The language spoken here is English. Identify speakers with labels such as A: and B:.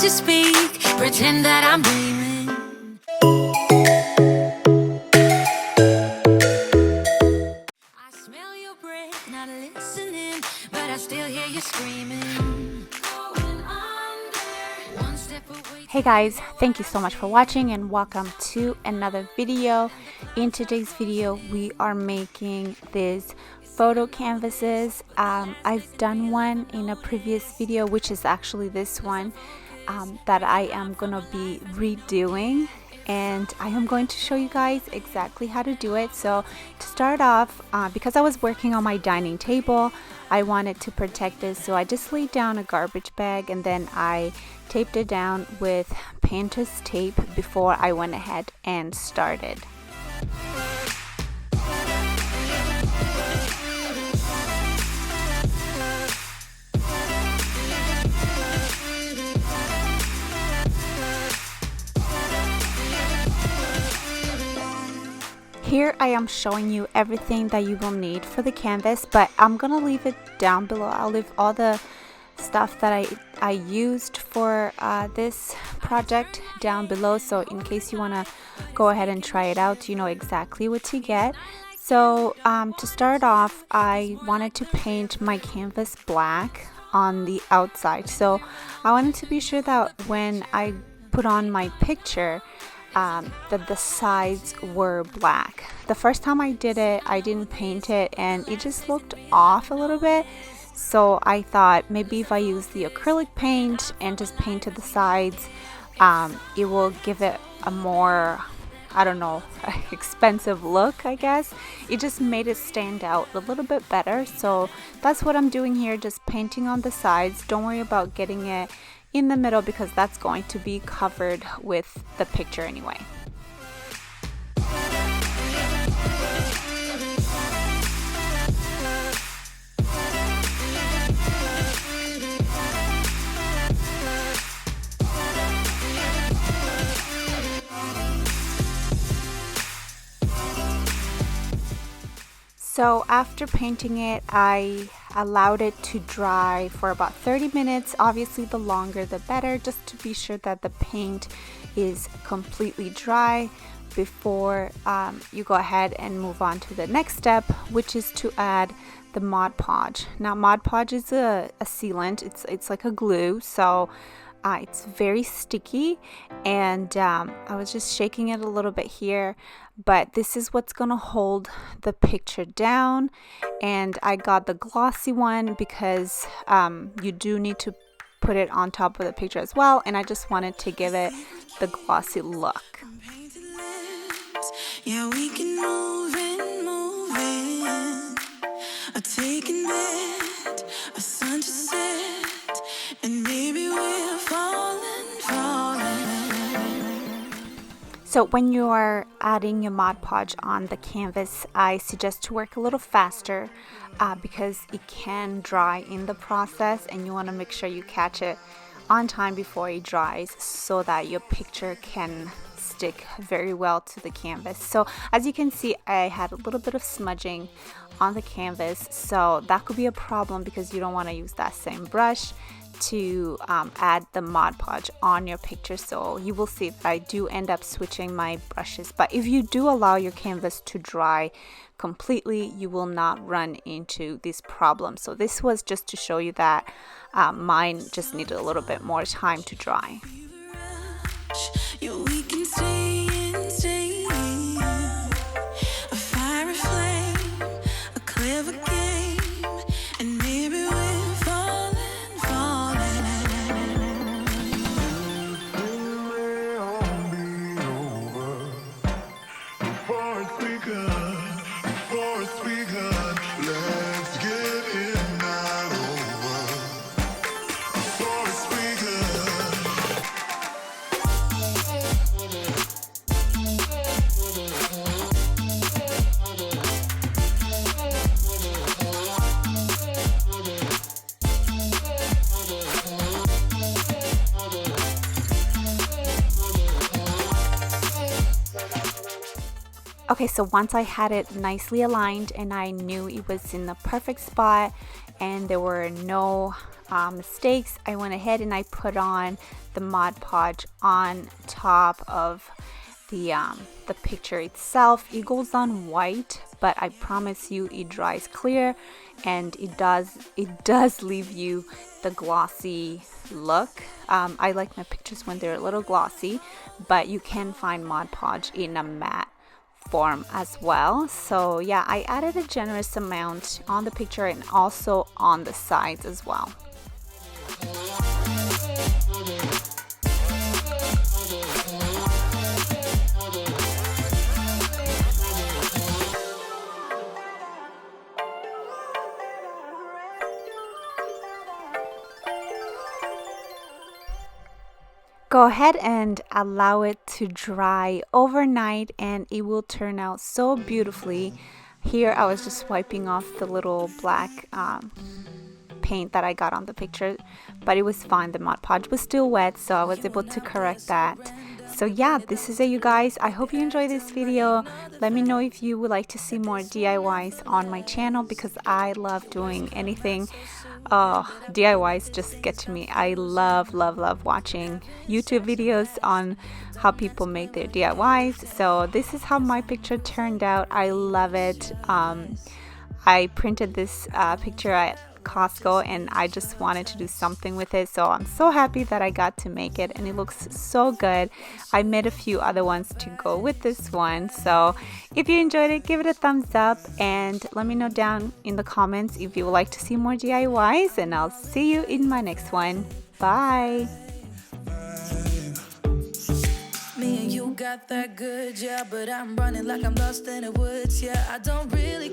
A: to speak, pretend that I'm dreaming. I smell your breath, not listening, but I still hear you screaming. Going under, one step away.
B: Hey guys, thank you so much for watching and welcome to another video. In today's video we are making these photo canvases. I've done one in a previous video, which is actually this one that I am gonna be redoing, and I am going to show you guys exactly how to do it. So to start off, because I was working on my dining table, I wanted to protect this, so I just laid down a garbage bag and then I taped it down with painter's tape before I went ahead and started. Here I am showing you everything that you will need for the canvas, but I'm gonna leave it down below. I'll leave all the stuff that I used for this project down below, so in case you want to go ahead and try it out, you know exactly what to get. So to start off, I wanted to paint my canvas black on the outside, so I wanted to be sure that when I put on my picture that the sides were black. The first time I did it, I didn't paint it and it just looked off a little bit, so I thought maybe if I use the acrylic paint and just painted the sides, it will give it a more, I don't know, expensive look, I guess. It just made it stand out a little bit better, so that's what I'm doing here, just painting on the sides. Don't worry about getting it in the middle because that's going to be covered with the picture anyway. So after painting it, I allowed it to dry for about 30 minutes. Obviously the longer the better, just to be sure that the paint is completely dry before you go ahead and move on to the next step, which is to add the Mod Podge. Now Mod Podge is a sealant, it's like a glue, so it's very sticky, and I was just shaking it a little bit here, but this is what's gonna hold the picture down. And I got the glossy one because you do need to put it on top of the picture as well, and I just wanted to give it the glossy look.
A: Yeah, we can move in, a taking bed, a sun to set, and maybe we're falling.
B: So when you are adding your Mod Podge on the canvas, I suggest to work a little faster because it can dry in the process, and you want to make sure you catch it on time before it dries so that your picture can stick very well to the canvas. So as you can see, I had a little bit of smudging on the canvas, so that could be a problem because you don't want to use that same brush to add the Mod Podge on your picture. So you will see that I do end up switching my brushes, but if you do allow your canvas to dry completely, you will not run into this problem. So this was just to show you that mine just needed a little bit more time to dry.
A: Yeah, we can stay in, a fiery flame, a clever game, and maybe we're falling.
C: Before it's begun, let's get it not over. Before it's
B: Okay, so once I had it nicely aligned and I knew it was in the perfect spot and there were no mistakes, I went ahead and I put on the Mod Podge on top of the picture itself. It goes on white, but I promise you it dries clear, and it does leave you the glossy look. I like my pictures when they're a little glossy, but you can find Mod Podge in a matte form as well. So yeah, I added a generous amount on the picture and also on the sides as well. Go ahead and allow it to dry overnight and it will turn out so beautifully. Here I was just wiping off the little black paint that I got on the picture, but it was fine. The Mod Podge was still wet, so I was able to correct that. So yeah, this is it, you guys. I hope you enjoyed this video. Let me know if you would like to see more DIYs on my channel, because I love doing anything. DIYs just get to me. I love watching YouTube videos on how people make their DIYs. So this is how my picture turned out. I love it. I printed this picture at Costco and I just wanted to do something with it, so I'm so happy that I got to make it and it looks so good. I made a few other ones to go with this one, so if you enjoyed it, give it a thumbs up and let me know down in the comments if you would like to see more DIYs, and I'll see you in my next one. Bye.
A: Me and you got that good, yeah, but I'm running like I'm lost in the woods, yeah. I don't really